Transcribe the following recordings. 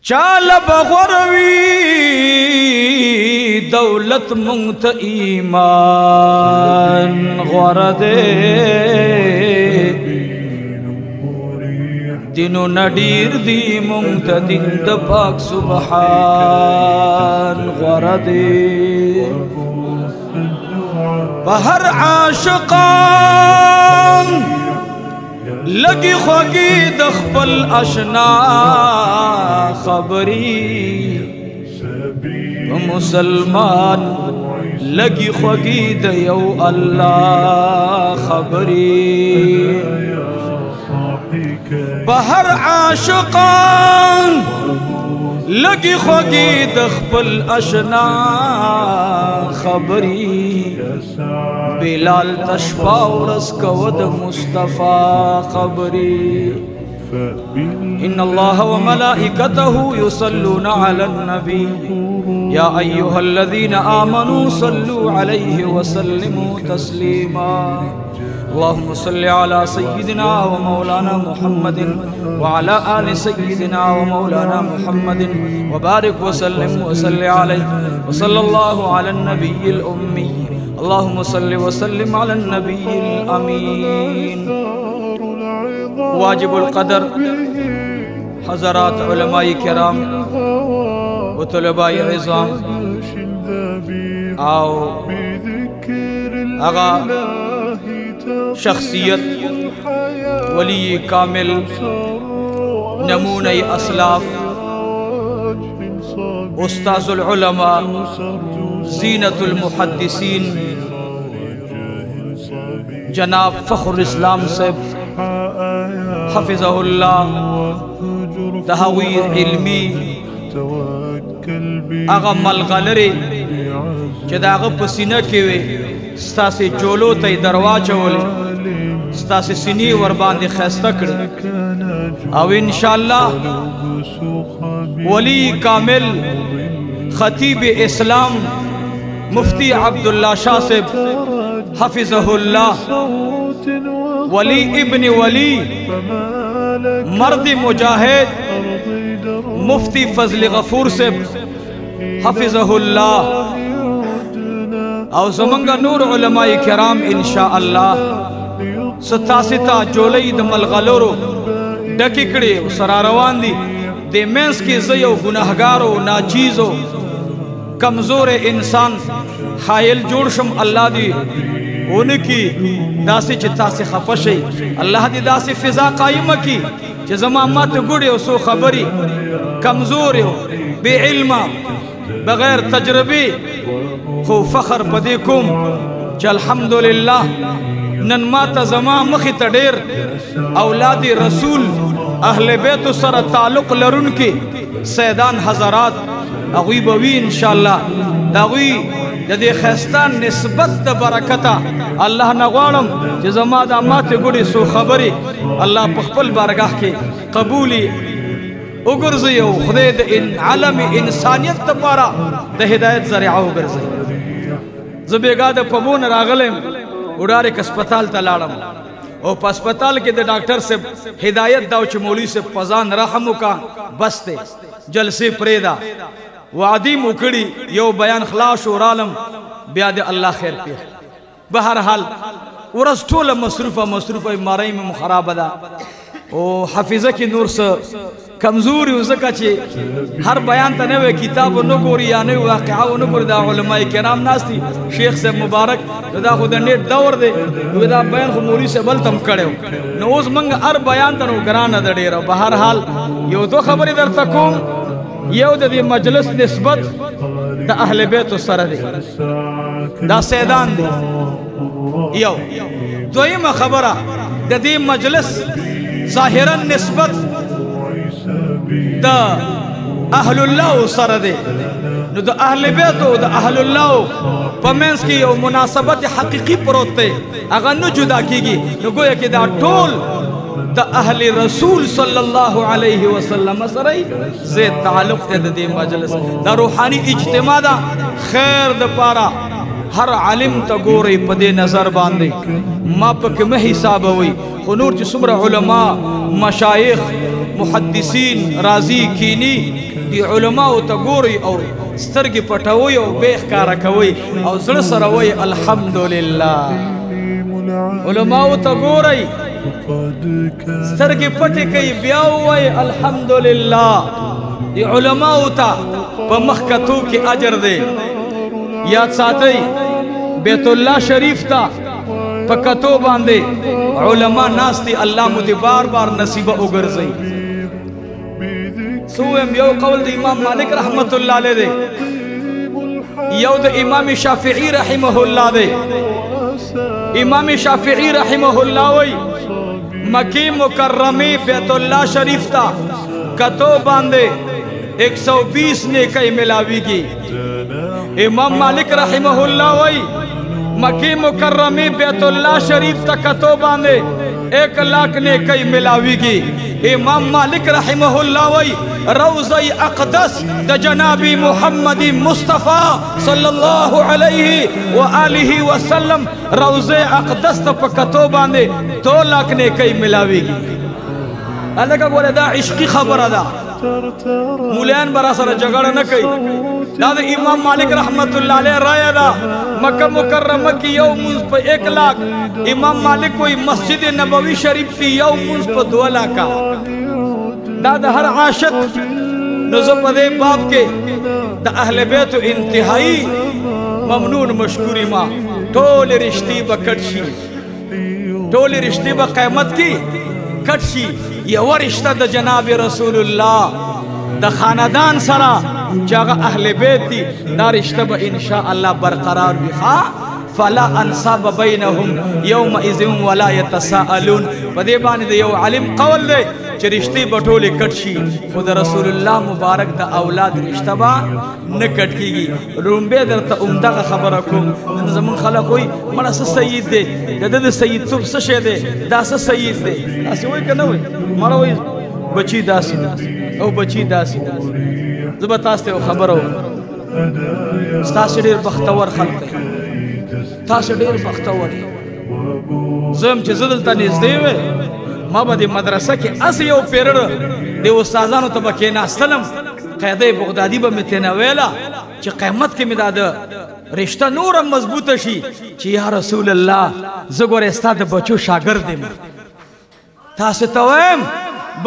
चाल बगरवी दौलत मुंगत ईमान गरदे दिनो नडीर दी मुंगत दिंद पाक सुबहान गरदे बहर आशिकान लगी ख्वागी दखपल अशना खबरी मुसलमान लगी ख्वागी दयो अल्लाह खबरी बहर आशिकान लगी ख्वागी दखपल अशना खबरी बिलाल तशपाउरस कवद मुस्तफा खबरी इन्नल्लाह व मलाइकतहु युसल्लूना अलन नबी या अय्युहल्लज़ीना आमनू सल्लू अलैहि व सल्लिमू तस्लीमा अल्लाहुम्मा सल्लि अला सय्यिदिना व मौलाना मुहम्मदिन व अला आलि सय्यिदिना व मौलाना मुहम्मदिन व बारिक व सल्लिम व सल्लि अलैहि व सल्लल्लाहु अलन नबिय्यिल उम्मी अल्लाहुम्मा सल्लि व सल्लिम अलन नबिय्यिल अमीन। वाजिबुल क़दर हज़रात उलमाए किराम व तुलबाए इज़ाम आओ आगा शख्सियत वली कामिल नमूने असलाफ उस्ताज़ुल उलमा ज़ीनतुल मुहद्दिसीन जनाब फ़ख्रुल इस्लाम साहब हफ़िज़हुल्लाह तहवीर इल्मी आगा मलगलरे चदाग पसीना के वे स्तासे चोलो तय दरवाजा वले स्तासे सिनी वरबांदे खैस्तकड़ अब इंशाअल्लाह वली कामिल खतीब इस्लाम मुफ्ती अब्दुल्ला शाह साहब हफ़िज़हुल्लाह वली इब्न वली मर्द मुजाहिद मुफ्ती फजल गफूर से हफ़िज़हुल्लाह और ज़मंगा नूर उलमाए किराम इंशाअल्लाह सतासिता जोलई द मलगलोरो डकिकड़े सरारवान दी दे मेंस के ज़यो गुनाहगारो नाचीज़ो कमज़ोर इंसान हायल जोड़शम अल्लाह दी उनकी दासी चित्ता से खपशे अल्लाह दी दासी फिजा कायम की जमा मत गुड़े सो खबरी कमजोर हो बेइल्मा बगैर तजरबे हो फखर पदेकुम चल अल्हम्दुलिल्लाह नन माता जमा मखी तडेर औलाद रसूल अहले बैत सर ताल्लुक लरुन के सैदान हज़रात अगुई बवी इंशाअल्लाह दागुई जदे खैस्तान निस्बत द बरकता अल्लाह नगवाणम जमा दामात गुड़ी सो खबरी अल्लाह पखपल बारगाह के कबूली उगरज़ियो खुदे द इन आलम इंसानियत तबारा द हिदायत ज़रिया उगरज़ि ज़बेगा द पबून रागलेम उड़ारे अस्पताल तलाड़म और अस्पताल के द डॉक्टर से हिदायत दाउच मौली से पजान रहम का बस्ते जलसे प्रेदा वादी मुकड़ी यो बयान खलाश और आलम ब्याद अल्लाह खैर पे बहरहाल उरस टोल मसरूफ़ा मारई में मुखराबदा ओ हफीज़ की नूर से कमजोर उसका चे हर बयान तने वे किताब न गोरी याने वाक़या न गोरी दा उलमाए किराम नास्ती शेख से मुबारक दा खुद नेट दौर दे दा बयान खुमूरी से बल तम कड़े न उस मंग हर बयान तनो गरान दड़े रहो बहरहाल यो तो खबर इधर तकुम यो दी मजलिस निस्बत द अहले बैत सर दे दा सैदान दे यो दोयम खबरा दी मजलिस ज़ाहिरन निस्बत द अहलुल्लाह सर दे नो द अहले बैत द अहलुल्लाह पमेंस की यो मुनासबत हकीकी परोते अगर न जुदा कीगी नो गोया कि दा टोल द अहले रसूल सल्लल्लाहु अलैहि वसल्लम सरई से ताल्लुक थे द मजलिस द रूहानी इज्तिमा दा खैर द पारा हर आलिम तगोरे पदे नजर बांधे मापक में हिसाब हुई हुनूर सुमर उलमा मशाइख मुहद्दिसीन राजी कीनी دی علماء ته ګوري او سترګې پټوي او به ښکارا کوي او زړه سره وایي الحمدلله علماء ته ګوري سترګې پټې کوي بیا وایي الحمدلله دی علماء ته په مخ کتو کې اجر دی یاد ساتئ بیت الله شریف ته په کتو باندې علماء ناس دي الله مو دې بار بار نصیبه وګرځي سویم یو قول د امام مالک رحمت الله علیه دی یو د امام شافعی رحمه الله دی امام شافعی رحمه الله وی مکی مکرمی بیت الله شریف تا کتو باندے 120 نیکی ملاویگی امام مالک رحمه اللہ وی مکی مکرمی بیت اللہ شریف تا کتو باندے 1,00,000 نیکی ملاویگی امام مالک رحمه اللہ وی روضی اقدس دا جنابی محمد مصطفیٰ صلی اللہ علیہ وآلہ وسلم روضی اقدس تا پکتو باندے 2,00,000 نیکی ملاویگی اللہ کا بولے دا عشقی خبر دا مولیان برا سر جگڑ نہ کئی دا امام مالک رحمت اللہ علیہ رائے دا مکہ مکرمہ کی یوم منز پہ 1,00,000 امام مالک کوئی مسجد نبوی شریف کی یوم منز پہ 2,00,000 دا ہر عاشق نظر پدے باب کے دا اہل بیت انتہائی ممنون مشکوری ماں ٹول رشتی با کٹشی ٹول رشتی با قیمت کی کٹشی یہ ورشتہ دا جناب رسول اللہ دا خاندان سرا جاگا اہل بیت دی دا رشتہ با انشاءاللہ برقرار بھی خواہ فلا انصاب بینہم یوم اذن ولا یتساءلون پدے بانی دے یو علم قول دے چھ رشتی بٹولے کٹشی خود رسول اللہ مبارک دا اولاد رشتہ با نکٹ کی گی رومبے در تا امدہ کا خبر رکھوں زمان خلق ہوئی مرا سا سید دے دد سید توب سشے دے دا سا سید دے اسی ہوئی کنا ہوئی مرا ہوئی بچی داسی او بچی داسی زبتاستے ہو خبر ہو ستاسی دیر بختور خلق ہے تاسو ډیر بختور زم چې زدلته نږدې وې ما به د مدرسه کې اسې یو پیرډ د استادانو ته به کېناستلم قاعده بغدادي به مې ترېنه ویله چې قیامت کې مې دا د رشته نوره مضبوطه شي چې یا رسول الله زه ګورې ستا د بچو شاګرد یم تاسو ته وایم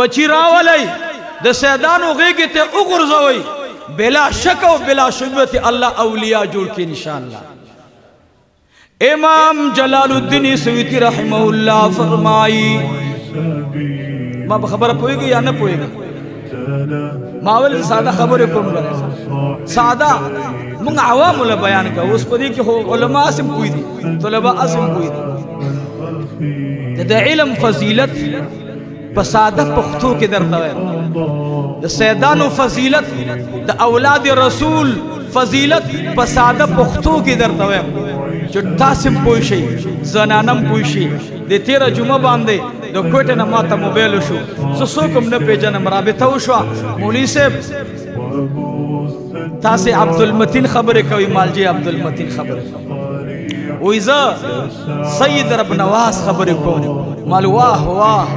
بچي راولئ د سیدانو غېږې ته وغورځوئ بلا شک او بلا شبهة الله اولیاء جوړ کړي انشاءالله امام جلال الدین سیوطی رحمہ اللہ فرمائی ما بخبر پوئے گی یا نہ پوئے گی ماول سادہ خبر کم کرے سادہ منگ عوام اللہ بیان کا اس پدی کہ علماء اسم پوئی دی طلباء اسم پوئی دی دا علم فضیلت بسادہ پختو کے در دوئے دا سیدان فضیلت دا اولاد رسول فضیلت بسادہ پختو کے در دوئے جو تاسم پوشی زنانم پوشی دے تیرہ جمعہ باندے دو کوئٹے نماتا موبیلو شو سسوکم نپے جنم رابطہ شوا مولی سے تاسے عبدالمتین خبرے کوئی مال جی عبدالمتین خبرے ویزا سید رب نواز خبرے کوئی مال واہ واہ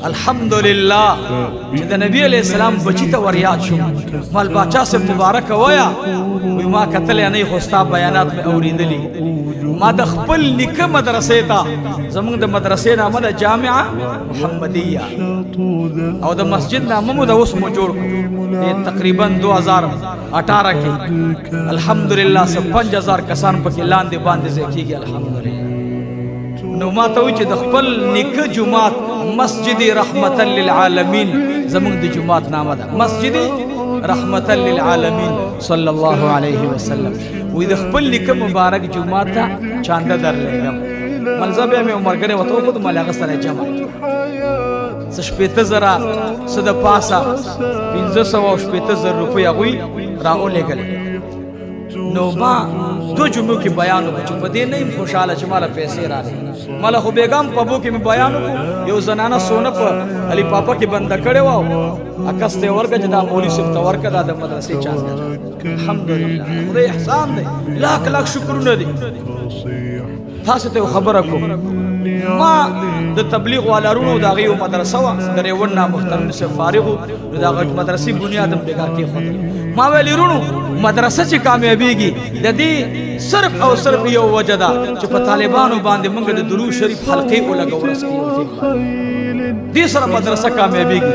الحمدللہ جدہ نبی علیہ السلام بچی تا وریاد شو مال باچا سے مبارک ہویا وی ما قتل یا نہیں خوستا بیانات میں اوریدلی ما دا خپل نکہ مدرسے تا زمان دا مدرسے نامہ دا جامعہ محمدیہ او دا مسجد نامہ دا اس موجود تقریباً 2018 کی الحمدللہ سے 5,000 کسان پکی لاندے باندے سے کی گیا الحمدللہ نو ما توی چې د خپل نیکه جماعت مسجد رحمتا للعالمین زمونږ د جماعت نامه ده مسجد رحمتا للعالمین صلی الله علیه وسلم وی د خپل نیکه مبارک جماعت ته چانده درلېږم منځه بیا مې عمرګرې ورته وښود مال هغه سره جمع څه 15,000 څه د پاسه 550 روپۍ هغوی راولېږلې نو ما دو جمعوں کی بیانو کو چون پدے نہیں خوشحال ہے مالا پیسے رانے مالا خو بیگام پابو کی میں بیانو کو یو زنانا سونا پر علی پاپا کی بندہ کڑے واؤ اکستے ورگا جدا مولی سبتا ورگا دا مدرسی چاند گا الحمدللہ خدا احسان دے لاکھ لاکھ شکر نہ دے تھا سے تے خبر کو ما د تبلیغ والا رونو دا غیو مدرسه وا درې ورنا محترم سے فارغ دا غ مدرسې بنیادم بیګا کې خطر ما ویلی رونو مدرسه چې کامیابیږي د دې صرف او صرف یو وجدا چې په طالبانو باندې موږ د درود شریف حلقې ولګو ورسېږو دې سره مدرسه کامیابیږي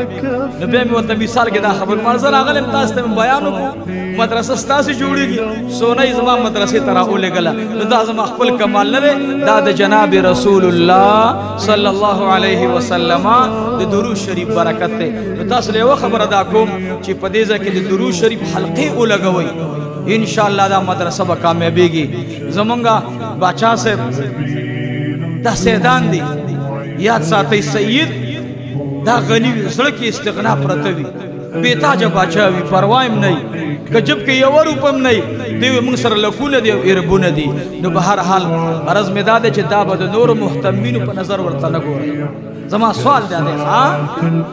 نو به مې ورته مثال کې دا خبر منظر اغلم تاسو ته بیان وکړو مدرسه ستاسو جوړیږي سونه زما مدرسې ترا اولګلا نو دا زما خپل کمال نه دا د جناب رسول الله صلی الله علیه وسلم د درود شریف برکت ته نو تاسو له خبره دا کوم چې په دې ځکه د درود شریف حلقې اولګوي ان شاء الله دا مدرسه به کامیابیږي زمونږه باچا صاحب دا سیدان دي یاد ساتي سید دا غنی زړه کې استغنا پرته وي بیتاجه باچا وي پروايم نه کجب کې یو روپم نه دی موږ سره لکونه دی اربونه دي نو به هر حال غرض مې دا چې دا به د نور محتمینو په نظر ورته نه ګوري زما سوال دی ها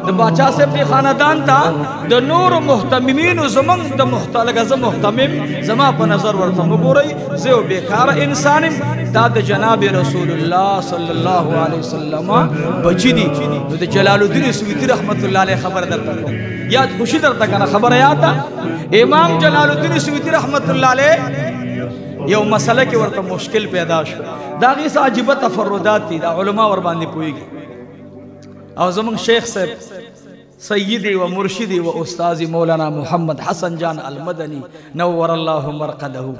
د باچا صاحب دی خاندان ته د نور محتممینو زمنګ د محتلګه زم محتمم زما په نظر ورته وګورئ زه یو بیکاره انسان دا د جناب رسول الله صلی الله علیه وسلم بچی دي د جلال الدین سویتی رحمت الله علیه خبر درته یاد خوشی درته کنه خبر یاد امام جلال الدین سویتی رحمت الله علیه یو مسله کې ورته مشکل پیدا شو دا غي عجیب تفردات دي دا علما ور باندې پويږي او زمون شیخ صاحب سیدی و مرشدی و استاذ مولانا محمد حسن جان المدنی نور الله مرقده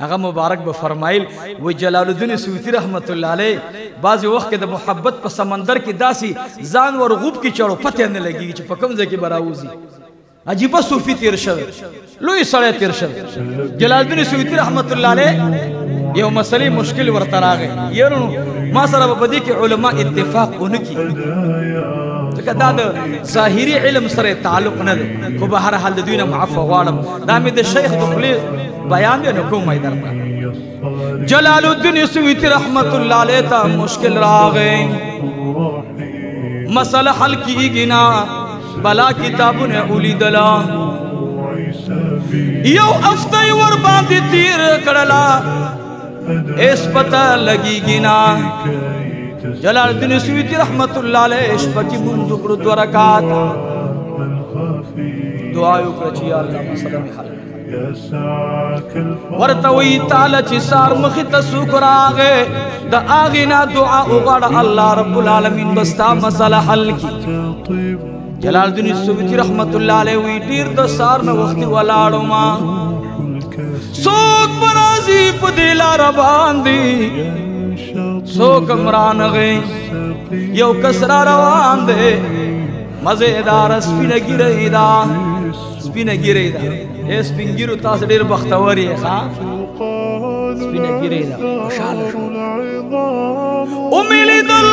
هغه مبارک به فرمایل و جلال الدین سویتی رحمت الله علیه بعض وخت د محبت په سمندر کې داسي ځان ور غوب کې چړو پته نه لګي چې په کوم ځای کې براوزي عجیب صوفی تیر شوی لوی سړی تیر شوی جلال الدین سویتی رحمت الله علیه یو مسئله مشکل ورته راغی یرو ما سره په دې کې علما اتفاق ونکي ځکه دا د ظاهري علم سره تعلق نه دی خو به هر حال د دوی نه معفو غواړم دا مې د شیخ د خولې بیان دی نو کومه درته جلال الدین سویتی رحمت الله علیه ته مشکل راغی مسئله حل کیږي نه بلا کتابونه اولیدلا یو افته ور باندې تیر کړلا اس پتہ لگیږي نا جلال الدین سویتی رحمت الله علیه شپکی منځ کړو 2 رکعات دعا وکړه چې یا الله مسله می حل ورته وی تعالی چې سار مخ ته سوکراغه د اغینا دعا وغواړه الله رب العالمین بستا مسله حل کی جلال الدین سویتی رحمت الله علیه وی ډیر د سار نه وخت ولاړو ما سوک برازی پا دیلا ربان دی سوک امران غی یو کسرا روان دے مزیدار سپینگی رہی دا سپینگی رہی دا اے سپینگیرو تاس دیر بختوری ہے خواہ سپینگی رہی دا خوشحال شو امیلی دل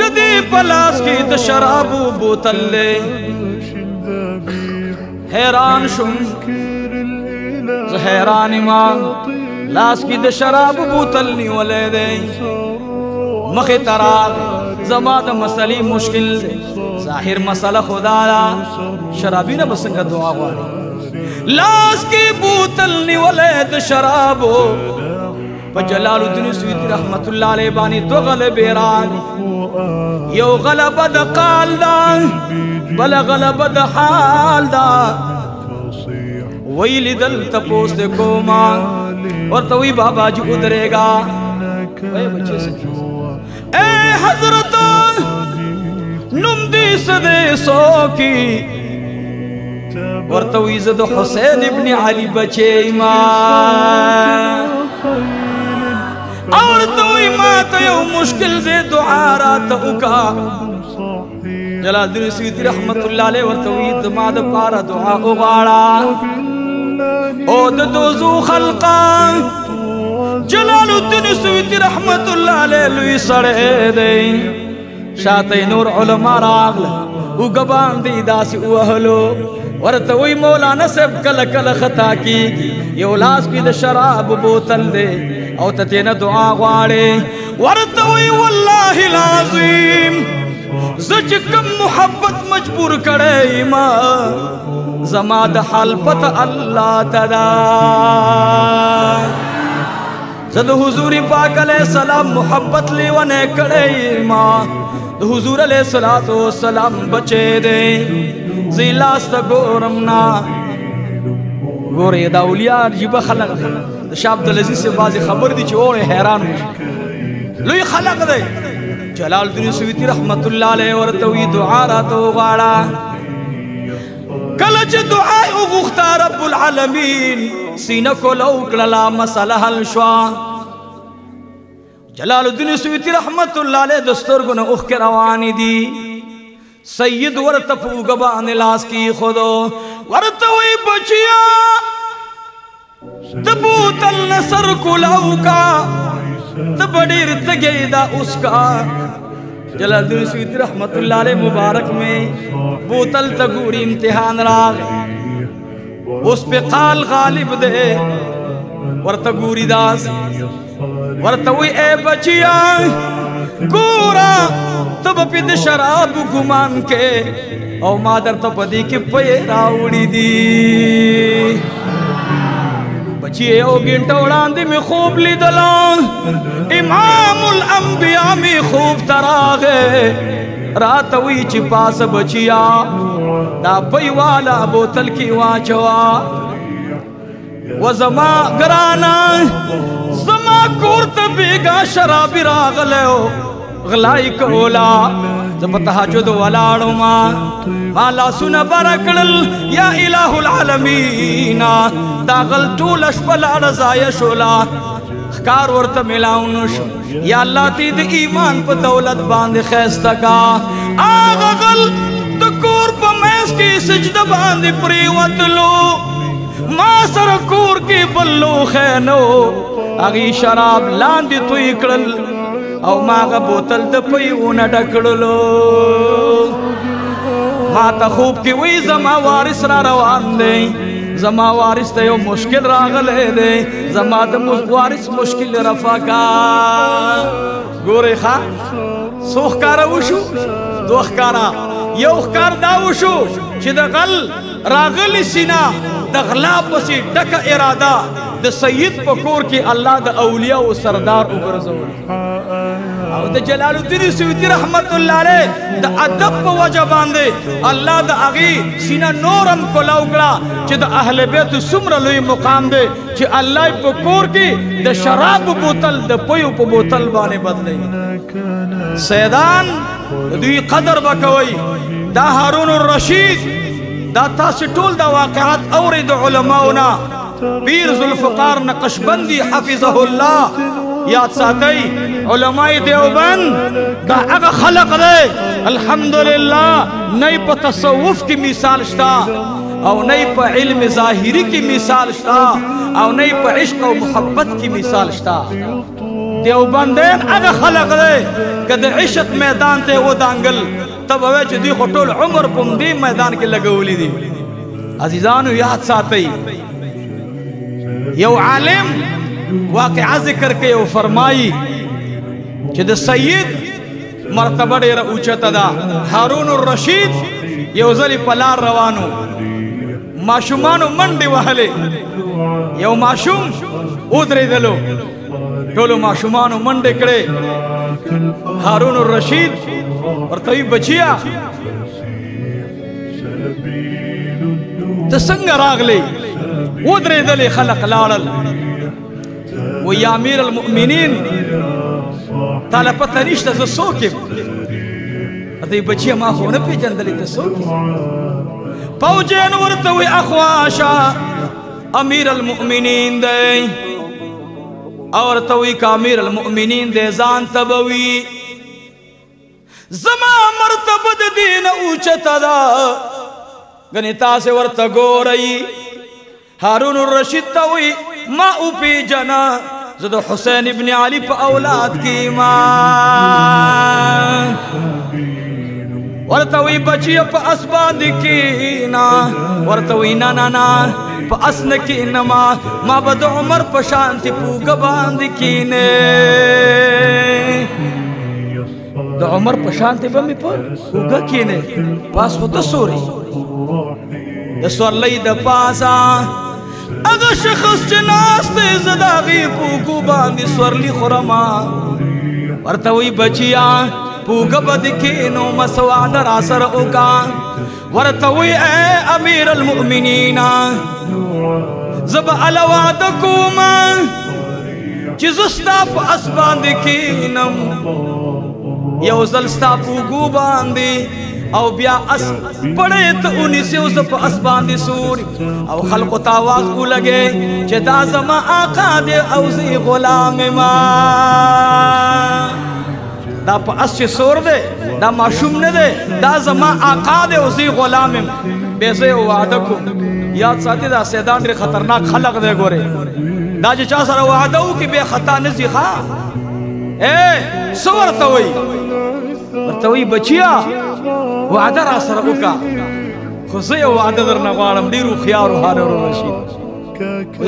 ددی پلاس کی دشرابو بوتل لے حیران شم حیران ما لاس کی د شراب بوتل نیولے دے مخی تراغ زما د مسئلے مشکل دے ظاہر مسئلہ خدا دا شرابی نہ بسنگا دعا غواری لاس کی بوتل نیولے د شرابو پا جلال الدین سویتی رحمت اللہ علیہ بانی دو غلب ایران یو غلب دا قال دا بلا غلب دا حال دا ویلی دل تپوس دے کوما اور توی بابا جی ادرے گا اے حضرت نم دی صدے سو کی اور توی زد حسین ابن علی بچے ایمان اور توی مات یو مشکل سے دعا رات اکا جلال الدین سویتی رحمت اللہ علیہ اور توی دماد پارا دعا اغاڑا او دوزو خلقا جلال الدین سویتی رحمت اللہ علیہ لوی سڑے دے شاتی نور علماء راغل او گبان دی داسی اوہلو ورطوی مولانا سب کل کل خطا کی یو لاس کی دا شراب بوتل دے او تتین دعا غوارے ورطوی واللہ العظیم زج کم محبت مجبور کرے ایمان زما د حال پت اللہ تدا زد حضور پاک علیہ السلام محبت لیوانے کڑے ما حضور علیہ السلام بچے دے زیلاست گورمنا گورے دا اولیاء جیب خلق دے شاہ عبدالعزیز سے بازی خبر دی چھوڑے حیران ہوئی لوی خلق دے جلال الدین سیوطی رحمت اللہ علیہ ورطوی دعا راتو غاڑا کلچ دعائی اغوختا رب العالمین سینکو لوکللا مسئلہ حل شوا جلال الدین سیوطی رحمت اللہ علیہ دستور گنہ اخ کے روانی دی سید ورطپو گبان لاس کی خودو ورطوی بچیا تبوت النصر کلاو کا تبڑیر تگیدہ اس کا جلال الدین سیوطی رحمت اللہ علیہ مبارک میں بوتل تگوری امتحان راغ اس پہ قال غالب دے ورتگوری داس ورتوی اے بچیا گورا تب پید شراب گمان کے او مادر تب دی کی پیراوڑی دی بچیے او گنٹوڑان دی میں خوب لی دلان امام الانبیاء میں خوب تراغے راتوی چی پاس بچیا دا پیوالا بوتل کی واچوا وزما گرانا زما کورت بیگا شرابی راغلیو غلائی کولا زبتحجد والارو مالا سن برکڑل یا الہ العالمین داغل طولش پلا رضای شولا خکار ورط ملاؤنش یا اللہ تید ایمان پا دولت باند خیستگا آغا غل دکور پا میس کی سجد باند پریوت لو ما سر کور کی بلو خینو اگی شراب لاندی توی کرل او ماغا بوتل دا پیون ڈکڑلو ما تا خوب کی وی زما وارث را روان دے زما وارث تا یو مشکل راغلے دے زما دا وارث مشکل رفاقا گورے خواہ سوخ کارا وشو دوخ کارا یوخ کار دا وشو چی دا غل راغلی سینا دا غلا پسی ڈک ارادہ دا سید پکور کی اللہ دا اولیاء و سردار اگرزول دا جلال الدین سیوطی رحمت اللہ علیہ دا ادب پا وجہ باندے اللہ دا اغی سینہ نورم کو لوگڑا چی دا اہل بیت سمر لوی مقام دے چی اللہ پکور کی دا شراب بوتل دا پیو پا بوتل بانے بدلے سیدان دوی قدر بکوئی دا ہارون الرشید دا تاسی طول دا واقعات اورد علماؤنا پیر ذوالفقار نقشبندی حفظہ اللہ یاد ساتی علماء دیوبند دا اگا خلق دے الحمدللہ نئی پا تصوف کی مثال شتا او نئی پا علم ظاہری کی مثال شتا او نئی پا عشق و محبت کی مثال شتا دیوبندین اگا خلق دے کد عشق میدان تے وہ دانگل تب اوے چی دی خطول عمر پم دی میدان کے لگولی دی عزیزانو یاد ساتی یو عالم واقعہ ذکر کے یو فرمائی چی دی سید مرتبہ دیر اوچتا دا ہارون الرشید یو ذلی پلار روانو معشومانو مندی وحلے یو معشوم ادری دلو ٹولو معشومانو مندی کرے ہارون الرشید اور توی بچیا تسنگ راغلی ودری دلی خلق لارل و یا امیر المؤمنین تالا پتہ نشتا زا سوکیم اور توی بچیا ما خونه پی جندلی تا سوکیم پوجین ورطوی اخواشا امیر المؤمنین دے اور توی کا امیر المؤمنین دے زان تبوی زما مرتبہ دین اوچتا دا گنیتا سے ورطا گو رئی ہارون الرشید تاوی ما اوپی جنا زد حسین ابن علی پا اولاد کی ماں ورطاوی بچی پا اسباد کینا ورطاوی نانا پا اسن کینا ما بد عمر پا شانتی پوگا باند کینے دا عمر پشانتے بمی پر اوگا کینے پاس خود سوری دسو اللہ دا پاسا اگه شخص چه ناسته زداغی پوکو باندی سورلی خورما ورته وی بچیا پوکه بدکی نو مسواد را سر اوکا ورته وی اے امیر المؤمنین زب علواد کوما چی زستا پا اس باندی کینم یو زلستا پوکو باندی او بیا اس پڑے تو انہی سے اس پا اس باندی سوری او خلق تاواز کو لگے چے دا زما آقا دے اوزی غلام ما دا پا اس چے سور دے دا معشوم نے دے دا زما آقا دے اوزی غلام بیسے وعدکو یاد ساتھی دا سیدان دے خطرناک خلق دے گورے دا جے چاہ سر وعدو کی بے خطا نزی خواہ اے سور توئی ورتوی بچیا وعده را سره وکړه خو زه یو وعده درنه غواړم ډېرو خیارو هارون رشید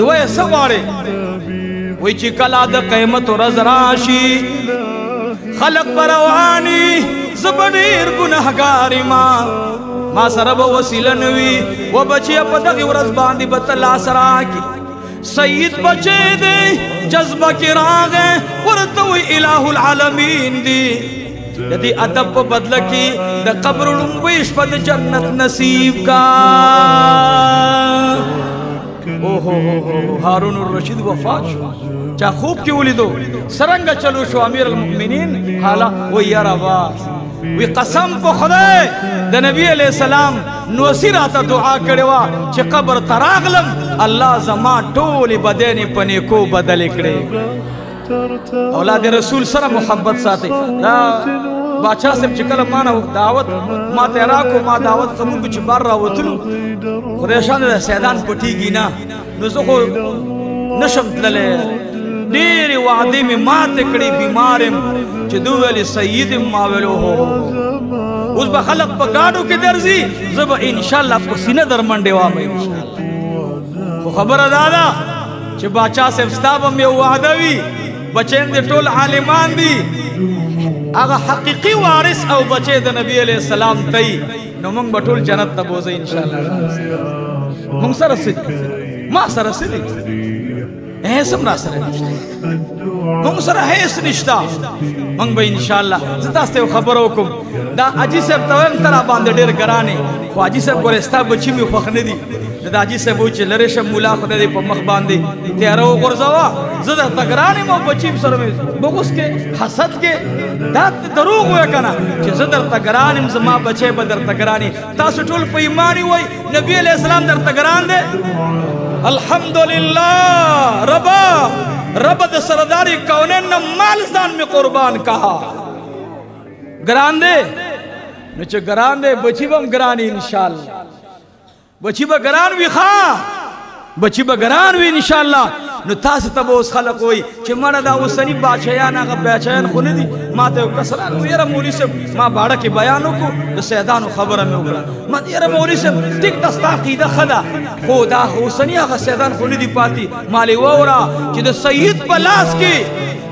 وایه څه غواړې وایي چې کله د قیامت ورځ راشي خلق به رواني زه به ډېر ګنهګار یم ما سره به وسیله نه وي و بچیه په دغې ورځ باندې به ته لاس راکړي سید بچی دی جذبه کې راغی ورته وایي الہ العالمین دی یدی ادب پا بدل کی دا قبر لنبیش پا دا جنت نصیب کا ہارون الرشید وفات شو چا خوب کی ولی دو سرنگا چلو شو امیر المؤمنین حالا وی یا رباس وی قسم پا خدای دا نبی علیہ السلام نوسی راتا دعا کروا چی قبر تراغلم اللہ زمان ٹولی بدین پنیکو بدل کرے اولاد رسول سره محبت ساتي دا باچا صاحب چې کله مانه دعوت ما ته راکو ما دعوت زمونږ چې بار راوتلو خدای شان د سیدان پټیږي نه نو زه خو نشم تللی ډېرې وعدې مې ماتې کړې بیمار یم چې دوی ویلې سید یم ما ویلو اوس به خلق په ګاډو کې درځي زه به انشاءالله په سینه در منډې وام خو خبره دا ده چې باچا صاحب ستا به مې یو وعده وي بچین دے ٹول عالمان دی اگا حقیقی وارث او بچے دے نبی علیہ السلام تی نو منگ بٹول جنت تبوزے انشاءاللہ منگ سر رسید ما سر رسید ایسم را سر نشتا منگ سر حیث نشتا منگ با انشاءاللہ زتاستے و خبروکم دا عجی صاحب تویم ترا باندے دیر گرانے خو عجی صاحب گورستا بچی میں خوخنے دی دا عجی صاحب وچے لرشم مولا خدا دے پا مخ باندے تیارو غرزوا زدر تگرانی مو بچیم سر میں بغس کے حسد کے دات دروغ ہویا کنا چھ زدر تگرانیم زما بچے بدر تگرانی تاسو ٹول پا ایمانی ہوئی نبی علیہ السلام در تگران دے الحمدللہ ربا رب دا سرداری کونین نا مالزدان میں قربان کہا گران دے نچے گران دے بچی بام گرانی انشاءاللہ بچی با گران وی خواہ بچی با گران وی انشاءاللہ نو تاس تبا اس خلق ہوئی چھ مانا دا وسنی باچیان آگا بیچیان خونے دی ما تے کسران کو یرا مولی سے ما باڑا کی بیانوں کو دا سیدانو خبر میں اگلا ما تے یرا مولی سے تک دستا قیدہ خدا خدا وسنی آگا سیدان خونے دی پاتی مالی وورا چھ دا سید پلاس کی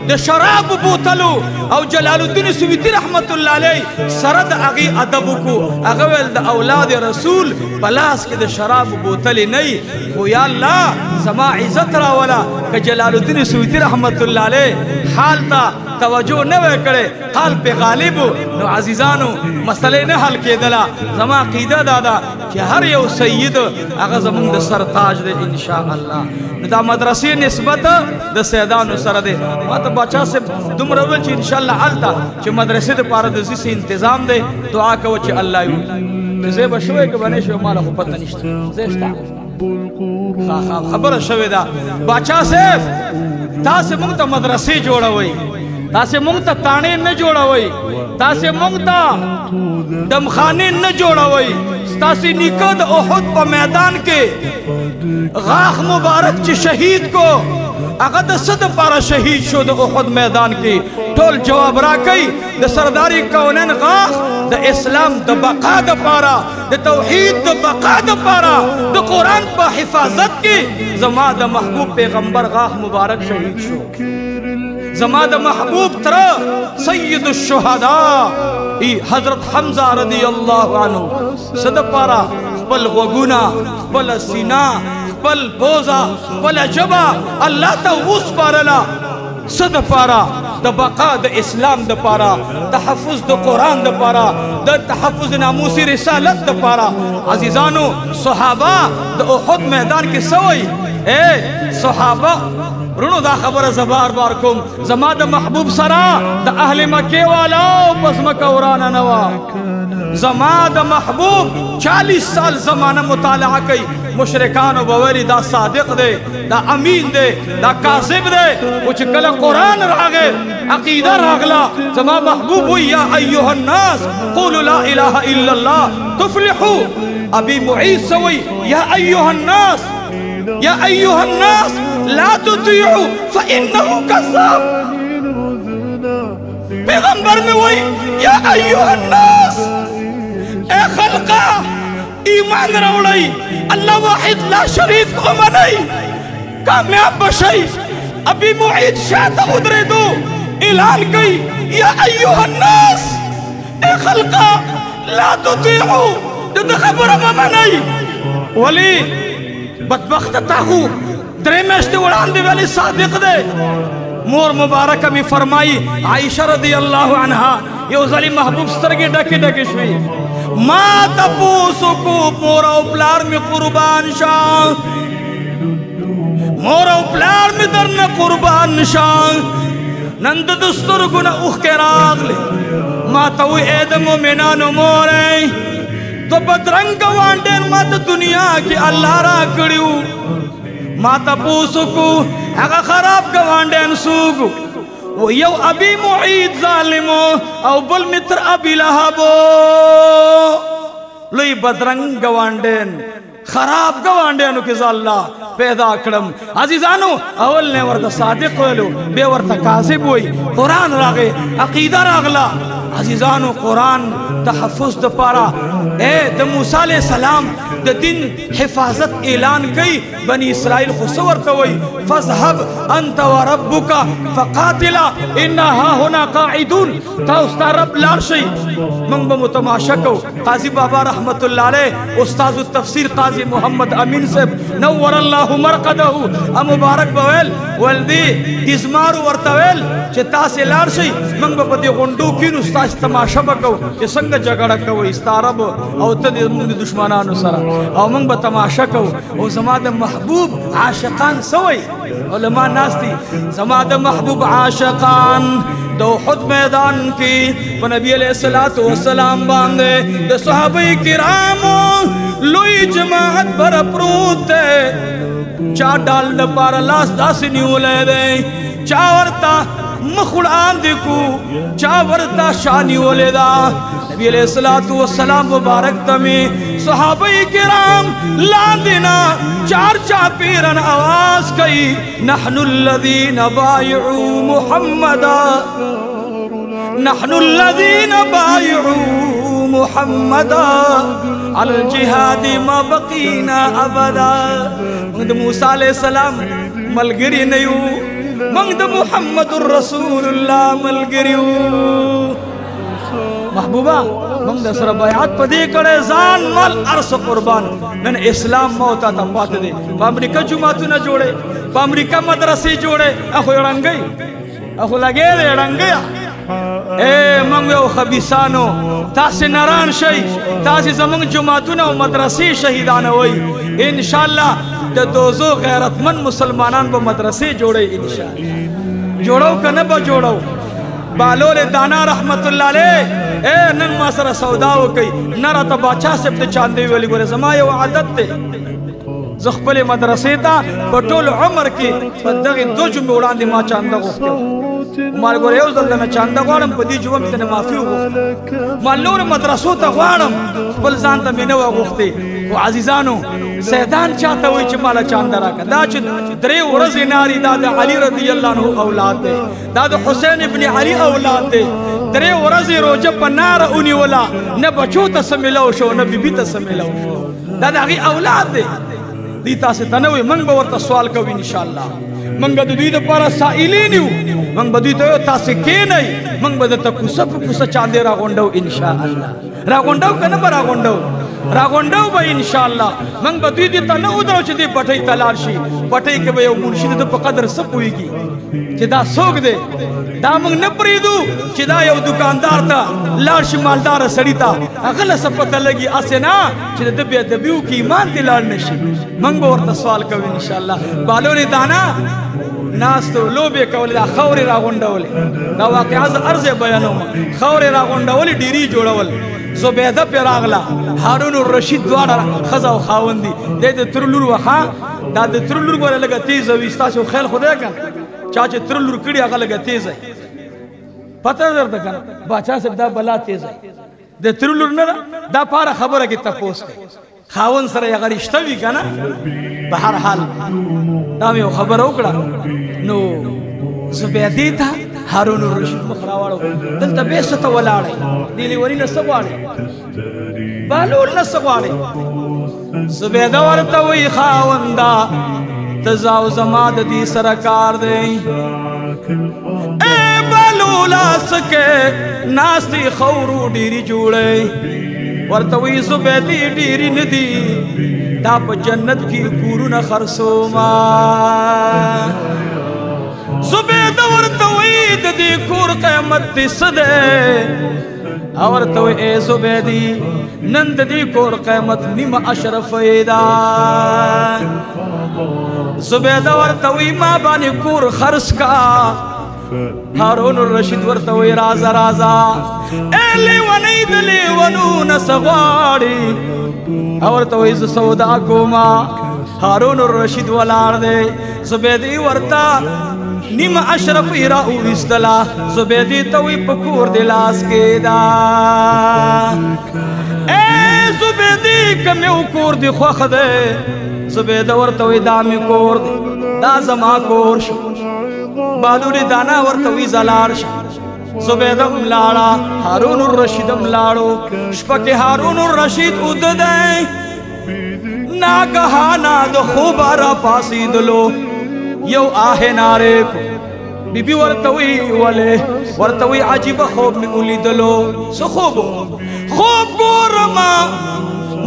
دا شراب بوتلو او جلال الدین سویتی رحمت اللہ علیہ سرد اغی ادبو کو اغویل دا اولاد رسول پلاس کے دا شراب بوتلی نہیں خو یا اللہ زما عزت راولا کہ جلال الدین سویتی رحمت اللہ علیہ حال تا توجہ نوے کرے قال پہ غالبو نو عزیزانو مسئلے نہ حل کے دلا زما قیدہ دادا کہ ہر یو سید اغا زمان دا سرتاج دے انشاءاللہ دا مدرسی نسبت دا سیدانو سر دے ما تا باچا سے دم رویل چی انشاءاللہ حالتا چی مدرسی دے پارا دزی سے انتظام دے دعا کو چی اللہ یو زیبا شوئے کہ بنے شوئے مالا خوب پتہ نشتا زیشتا خبر شوئے دا باچا سے تا سے منگتا مدرسی جوڑا ہوئی تا سے منگتا تانے نہ جوڑا ہوئی تا سے منگتا دمخانے نہ جوڑا ہوئی تا سے نکد احد پا میدان کے غاخ مبارک چی شہید کو اگر دا صد پارا شہید شو دا احد میدان کی ٹول جواب را کئی دا سرداری کونین غاخ دا اسلام دا بقا دا پارا دا توحید دا بقا دا پارا دا قرآن پا حفاظت کی زما دا محبوب پیغمبر غاخ مبارک شہید شو زما دا محبوب ترا سید الشہداء حضرت حمزہ رضی اللہ عنہ صد پارا خبل غگونا خبل سینہ خپل بوزا خپل جبا الله ته وسپارلا صد پارا د بقا د اسلام د پارا تحفظ د قرآن د پارا د تحفظ ناموس رسالت د پارا عزیزانو صحابہ د احد میدان کې سوئی اے صحابہ رونو دا خبر زبار بار کوم زما د محبوب سرا د اهل مکه والا پس مکه ورانه نوا زما د محبوب 40 سال زمانہ مطالعہ کئی مشرکانو بویلی دا صادق دے دا امین دے دا کاذب دے کچھ کل قرآن راگے عقیدہ راگلا زما محبوب ہوئی یا ایوہ الناس قولوا لا الہ الا اللہ تفلحو ابی معید سوئی یا ایوہ الناس یا ایوہ الناس لا تطیعو فإنہو کذاب پیغمبر میں ہوئی یا ایوہ الناس اے خلقہ ایمان روڑائی اللہ واحد لا شریک کو منائی کامیاب بشائی ابھی معید شاہتا ادرے دو اعلان گئی یا ایوہ الناس اے خلقہ لا تطیعو جد خبر منائی ولی بدبخت تاخو درے میشتے وڑان دے والی صادق دے مور مبارکہ میں فرمائی عائشہ رضی اللہ عنہا یہ ازالی محبوب سترگی ڈکی ڈکی شوئی ما تپوسو کو مورا اپلار میں قربان شاہ مورا اپلار میں درن قربان شاہ نند دستر گنا اوخ کے راغ لے ما تاوی اید مومنانو مورے تو بدرنگ وانڈین ما تا دنیا کی اللہ را کڑیو ما تپوسو کو اگا خراب گوانڈین سوگو وہ یو ابی معید ظالمو او بل متر ابی لہبو لئی بدرنگ گوانڈین خراب گوانڈینو کزا اللہ پیدا کرم عزیزانو اول نے ورد صادق ہوئلو بے ورد کاذب ہوئی قرآن راگے عقیدہ راگلا عزیزانو قرآن تحفظ دا پارا اے دا موسیٰ علیہ السلام دا دن حفاظت اعلان کئی بنی اسرائیل خسور کوئی فَذْهَبْ أَنْتَ وَرَبُّكَ فَقَاتِلَا إِنَّا هَا قَاعِدُونَ تا استا رب لارشی منگ بمتماشکو قاضی بابا رحمت اللہ علیہ استاذ التفسیر قاضی محمد امین صاحب نور اللہ مرقدہو مبارک بویل والدی ازمارو ورطویل چه تاسی لارشی منگ بپتی غنڈو کین استاذ تماشا بکو چه سنگ جگڑا کوئی استارب او تد منگ دشمنانو سرا او منگ بتماشا کو او زماد محبوب عاشقان سوئی علماء ناستی زماد محبوب عاشقان دو خود میدان کی نبی علیہ السلام باندے دو صحابہ کرامو لوی جماعت پر پروت دے چا ڈال دپار لاس داس نیولے دے چا ورطا مخڑان دیکھو چا ورطا شانی ولے دا نبی علیہ السلام مبارک تمی صحابہ کرام لاندنا چار چاپیرن آواز کئی نحن الذین بایعو محمدا نحن الذین بایعو محمدا الجہاد ما بقینا ابدا مند موسیٰ علیہ السلام ملگری نیو مند محمد الرسول اللہ ملگریو محبوبہ مند سر بیعت پا دے کڑے زان مال عرص قربان نن اسلام موتا تا پات دے پا امریکہ جماعتو نہ جوڑے پا امریکہ مدرسی جوڑے اخو اڑنگئی اخو لگے دے اڑنگیا اے منگو خبیسانو تاسی نران شئی تاسی زمان جماعتو نہ مدرسی شہیدان ہوئی انشاءاللہ دا دوزو غیرت من مسلمانان با مدرسی جوڑے انشاءاللہ جوڑو کنہ با جوڑو بالول دانا رحمت اللہ علیہ اے نن ما سر سوداو کئی نرا تا باچا سبت چاندے والی گورے زمائی و عادت تے زخپل مدرسی تا بطول عمر کی بدغی دو جمع اڑان دی ما چاندہ گفتے مال گورے اوز دلنا چاندہ غوارم پا دی جوہ میتنے معافیو گفتے مال نور مدرسو تا غوارم پل زانتا مینو گفتے و عزیزانو سیدان چاہتا ہوئی چھ مالا چاندہ راکا دا چھ درے ورز ناری دا دا علی رضی اللہ عنہ اولاد دے دا دا حسین ابن علی اولاد دے درے ورز روجہ پا نار اونی ولا نہ بچو تا سمیلو شو نہ بی بی تا سمیلو شو دا دا غی اولاد دے دیتا سے تنوی منگ باورتا سوال کوئی انشاءاللہ منگ با دوی دا پارا سائلینیو منگ با دوی تا تا سے کی نہیں منگ با دا تا کسا پا کسا چاندے را گونڈو انشاءاللہ را گونڈو کنا با را گونڈو راغونډو به ان شاء الله موږ به دوی دې ته نه ودرو چې دې پټۍ ته لاړ شي پټۍ کې به یو منشي د په قدر څه پوهېږي چې دا څوک دی دا موږ نه پرېږدو چې دا یو دکاندار ته لاړ شي مالداره سړي ته هغه له څه پته لګي هسې نه چې د ده بې ادبي وکړي ایمان دې لاړ نه شي موږ به ورته سوال کوو انشاءالله بالونې دانا ناستو لوبې کولې دا خاورې راغونډولې دا واقعه زه هر ځای بیانوم خاورې راغونډولې ډیرې جوړول زبیده پې راغله هارون الرشید دواړه ښځه او خاوند دي دی د تره لور وه دا د تره لور ګوره لږه تیزه وي ستاسې خیال خدای که چا چې تره لور کړي هغه لږه تیزه پته درته که نه باچا صاحب دا بلا تیزه د تره لور نه ده دا په هره خبره کې تپوس کوي خاوند سره یې هغه رشته وي که نه په هر حال دا مې یو خبره وکړه نو زبیدې ته هارون الرشید مخ راواړو دلته بې څه ته ولاړئ دې لیوني نه څه غواړئ بهلول نه څه غواړئ زبیده ورته وایي خاونده ته ځه او زما د دې سره کار دی ای بهلوله څه کې ناستې خورو ډېرې جوړئ ورته وایي زبیدې ډېرې نه دي دا په جنت کې کورونه خرڅومه زبیده ورته وایي د دې کور قیمت دې څه دی او ورته وایي ای زبیدې نن د دې کور قیمت نیمه اشرفۍ ده زبیده ورته وایي ما باندې کور خرڅ کا هارون الرشید ورته وایي رازه رازه ای لیونۍ د لیونو نه څه غواړي او ورته وایي زه سودا کومه هارون الرشید ولاړ دی زبیدې ورته نیمه اشرفۍ را وویستله زبیدې ته وایي په کور دې لاس کېده ای زبیدې که مې و کور دې خوښ دی زبیده ورته وایي دا مې کور دی دا زما کور شو بالونې دانا ورته وایي زه لاړ شم زبیده هم لاړه هارون الرشید هم لاړو شپه کې هارون الرشید اوده دی ناګهانه د خوبه را پاڅېدلو یو آه نارې کو بی بی ورته وایي ولې ورته وایي عجیبه خوب مې ولیدلو څه خوب خوب ګورمه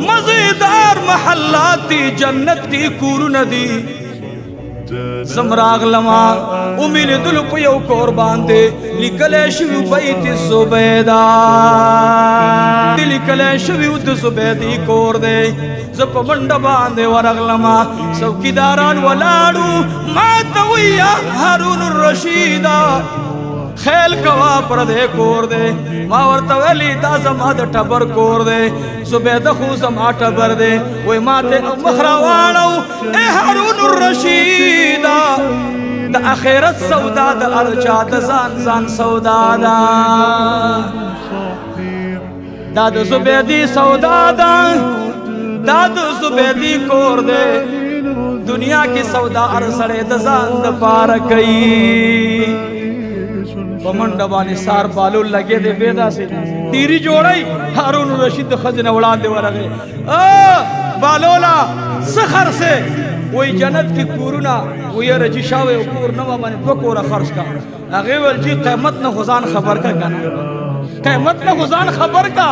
مزیدار محلات دی جنت کی کورونه دي زم راغلما امید دل په یو کور باندې لیکلی شوي بیت زبیده لیکلی شوي د زبیدې کور دی زه په منډه باندې ورغلما څوکیداران ولاړو ما ته وایي هارون الرشیده خیل کوا پردې کور دی ما ورته ویلي دا زما د ټبر کور دی زبیده خو زما ټبر دی وایي ما ته مخ راواړو ای هارون الرشیده د اخرت سودا د هر چا د ځان ځان سودا ده دا د زبیدې سودا ده دا د زبیدې کور دی دنیا کې سودا هر سړی د ځان دپاره کوي په منډه باندې سار بالول لګې دی بې داسې تیري جوړی هارون الرشید د ښځې نه وړاندې ورغی بالوله څه خرڅې وایي جنت کې کورونه وایي یاره جي شاوې او کور نه باندې دوه کوره خرڅ کا هغې ویل جي قیمت نه خو ځان خبر کا که نه قیمت نه خو ځان خبر کا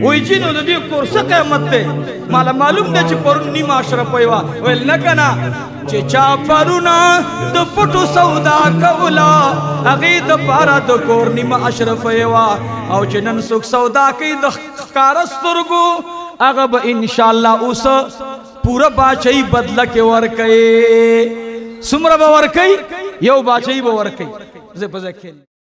وایي جي نو د دې کور څه قیمت دی ماله معلوم دی چې پرون نیمه اشرفۍ وه ویل نه که نه چې چا پرونه د پټو سودا کوله هغې دپاره د کور نیمه اشرفۍ وه او چې نن څوک سودا کوي د ښکاره سترګو هغه به انشاءالله اوس پوره باچهی بدله کې ورکوي څومره به ورکوي یو باچهی به ورکوي زه په ځای